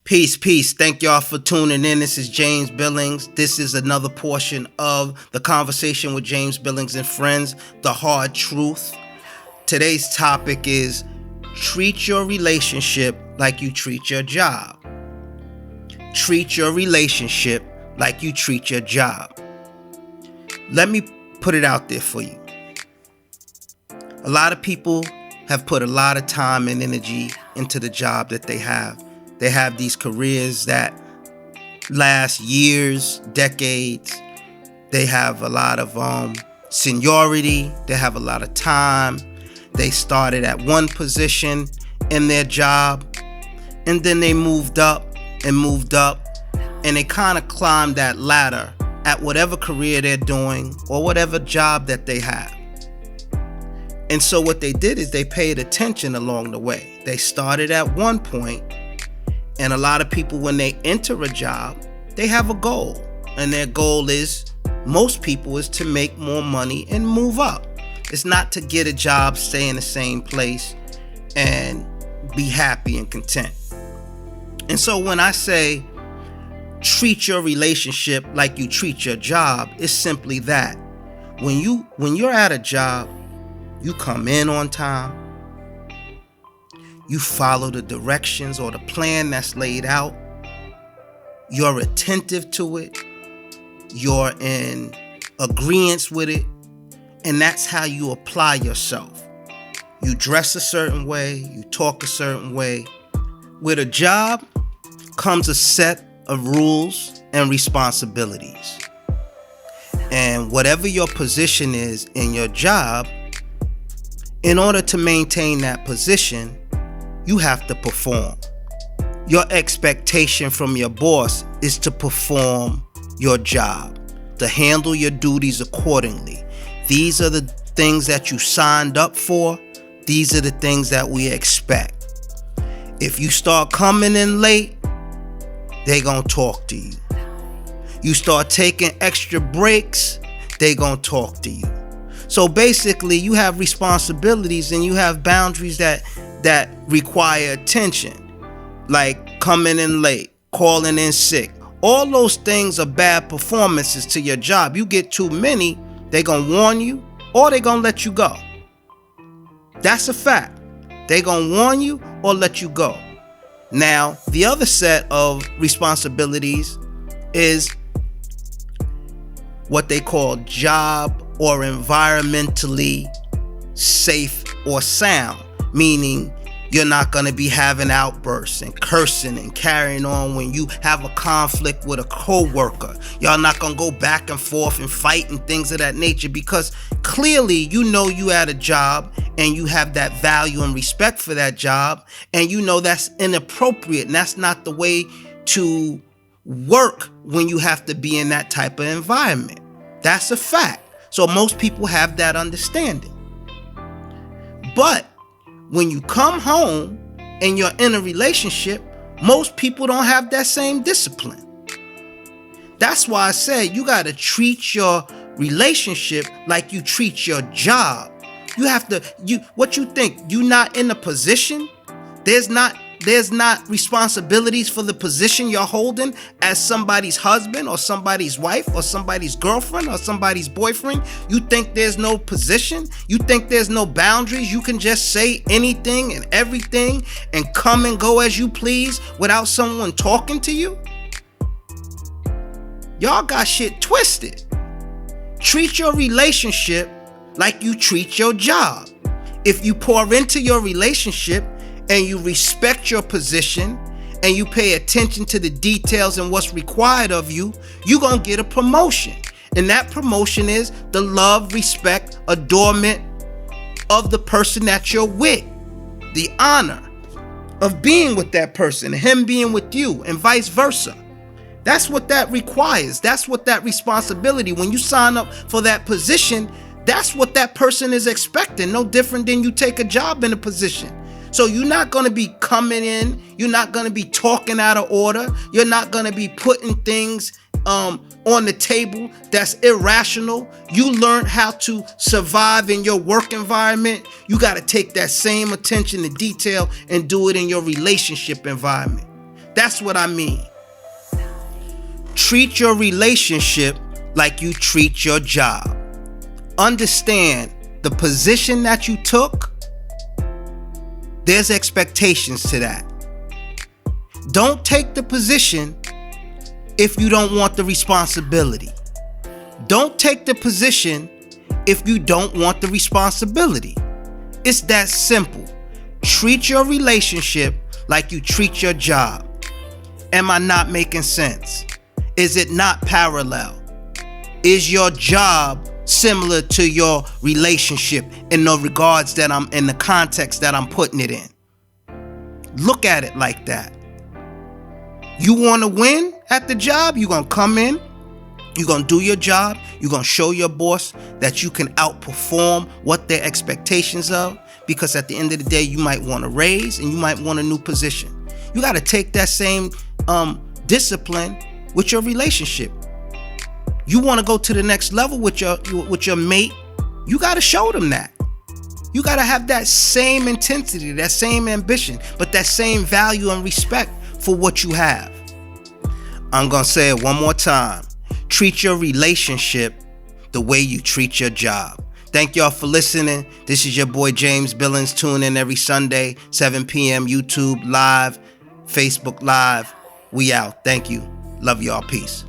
Peace, peace. Thank y'all for tuning in. This is James Billings. This is another portion of the conversation with James Billings and friends, The Hard Truth. Today's topic is treat your relationship like you treat your job. Treat your relationship like you treat your job. Let me put it out there for you. A lot of people have put a lot of time and energy into the job that they have. They have these careers that last years, decades. They have a lot of seniority. They have a lot of time. They started at one position in their job, and then they moved up, and they kind of climbed that ladder at whatever career they're doing or whatever job that they have. And so what they did is they paid attention along the way. They started at one point. And a lot of people, when they enter a job, they have a goal. And their goal is, most people, is to make more money and move up. It's not to get a job, stay in the same place, and be happy and content. And so when I say treat your relationship like you treat your job, it's simply that. When you're at a job, you come in on time. You follow the directions or the plan that's laid out. You're attentive to it. You're in agreement with it. And that's how you apply yourself. You dress a certain way. You talk a certain way. With a job comes a set of rules and responsibilities. And whatever your position is in your job, in order to maintain that position, you have to perform. Your expectation from your boss is to perform your job, to handle your duties accordingly. These are the things that you signed up for. These are the things that we expect. If you start coming in late, they gonna talk to you. You start taking extra breaks, they gonna talk to you. So basically, you have responsibilities and you have boundaries that require attention, like coming in late, calling in sick. All those things are bad performances to your job. You get too many, they gonna warn you or they gonna let you go. That's a fact. They gonna warn you or let you go. Now, the other set of responsibilities is what they call job or environmentally safe or sound, meaning you're not going to be having outbursts and cursing and carrying on when you have a conflict with a coworker. Y'all not going to go back and forth and fight and things of that nature, because clearly you know you at a job and you have that value and respect for that job, and you know that's inappropriate and that's not the way to work when you have to be in that type of environment. That's a fact. So most people have that understanding. But when you come home and you're in a relationship, most people don't have that same discipline. That's why I say you got to treat your relationship like you treat your job. You have to, what you think, you not in a position? There's not responsibilities for the position you're holding as somebody's husband or somebody's wife or somebody's girlfriend or somebody's boyfriend. You think there's no position? You think there's no boundaries? You can just say anything and everything and come and go as you please without someone talking to you? Y'all got shit twisted. Treat your relationship like you treat your job. If you pour into your relationship and you respect your position and you pay attention to the details and what's required of you, you're gonna get a promotion. And that promotion is the love, respect, adornment of the person that you're with, the honor of being with that person, him being with you, and vice versa. That's what that requires. That's what that responsibility, when you sign up for that position, that's what that person is expecting. No different than you take a job in a position. So you're not going to be coming in. You're not going to be talking out of order. You're not going to be putting things on the table that's irrational. You learn how to survive in your work environment. You got to take that same attention to detail and do it in your relationship environment. That's what I mean. Treat your relationship like you treat your job. Understand the position that you took, there's expectations to that. Don't take the position if you don't want the responsibility. Don't take the position if you don't want the responsibility. It's that simple. Treat your relationship like you treat your job. Am I not making sense? Is it not parallel? Is your job similar to your relationship in the regards that I'm in the context that I'm putting it in? Look at it like that. You want to win at the job? You're going to come in, you're going to do your job, you're going to show your boss that you can outperform what their expectations are, because at the end of the day, you might want a raise and you might want a new position. You got to take that same discipline with your relationship. You want to go to the next level with your mate, you got to show them that. You got to have that same intensity, that same ambition, but that same value and respect for what you have. I'm going to say it one more time. Treat your relationship the way you treat your job. Thank y'all for listening. This is your boy James Billings. Tune in every Sunday, 7 p.m. YouTube Live, Facebook Live. We out. Thank you. Love y'all. Peace.